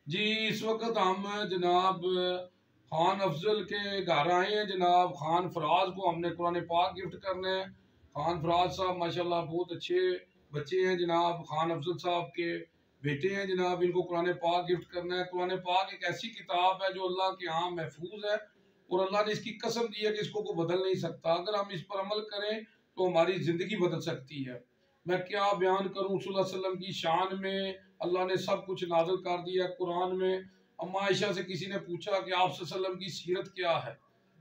जी इस वक्त हम जनाब खान अफजल के घर आए हैं। जनाब खान फराज को हमने कुरान पाक गिफ्ट करना है। खान फराज साहब माशाल्लाह बहुत अच्छे बच्चे हैं। जनाब खान अफजल साहब के बेटे हैं। जनाब इनको कुरान पाक गिफ्ट करना है। कुरान पाक एक ऐसी किताब है जो अल्लाह के यहाँ महफूज है और अल्लाह ने इसकी कसम दी है कि इसको कोई बदल नहीं सकता। अगर हम इस पर अमल करें तो हमारी ज़िंदगी बदल सकती है। मैं क्या बयान करूँ सल्लल्लाहु अलैहि वसल्लम की शान में। अल्लाह ने सब कुछ नाज़िल कर दिया कुरान में। अम्मा आयशा से किसी ने पूछा कि आप सल्लल्लाहु अलैहि वसल्लम की सीरत क्या है,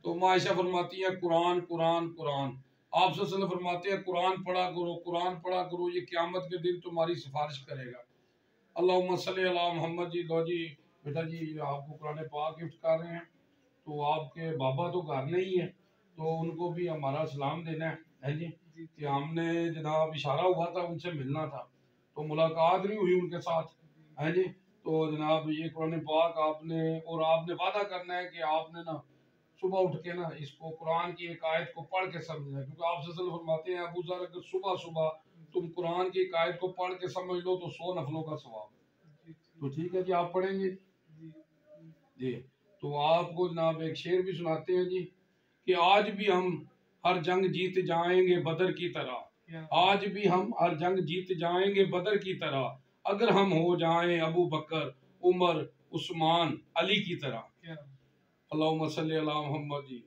तो अम्मा आयशा फरमाती है कुरान कुरान कुरान। आप सल्लल्लाहु अलैहि वसल्लम फरमाते हैं कुरान पढ़ा करो, कुरान पढ़ा करो, ये क़यामत के दिन तुम्हारी सिफारिश करेगा। अल्लाहुम्मा सल्ली अला मोहम्मद। जी लो जी बेटा जी आपको कुरान पाक गिफ्ट कर रहे हैं। तो आपके बाबा तो घर नहीं है, तो उनको भी हमारा सलाम देना है जी कि हमने जनाब इशारा हुआ था उनसे मिलना था, तो मुलाकात नहीं हुई उनके साथ है जी। तो जनाब ये कुरान पाक आपने और आपने वादा करना है कि आपने ना सुबह उठ के ना इसको कुरान की एक आयत को पढ़ के समझना है, क्योंकि आप सल्लल्लाहु अलैहि वसल्लम फरमाते हैं अबू ज़र अगर सुबह सुबह तुम कुरान की एक आयत को पढ़ के समझ लो तो 100 नफलों का सवाब। तो ठीक है जी आप पढ़ेंगे जी। तो आपको जनाब एक शेर भी सुनाते हैं जी कि आज भी हम हर जंग जीत जाएंगे बदर की तरह। आज भी हम हर जंग जीत जाएंगे बदर की तरह, अगर हम हो जाएं अबू बकर उमर उस्मान अली की तरह। अल्लाहुम्मा सल्ली अला मोहम्मद जी।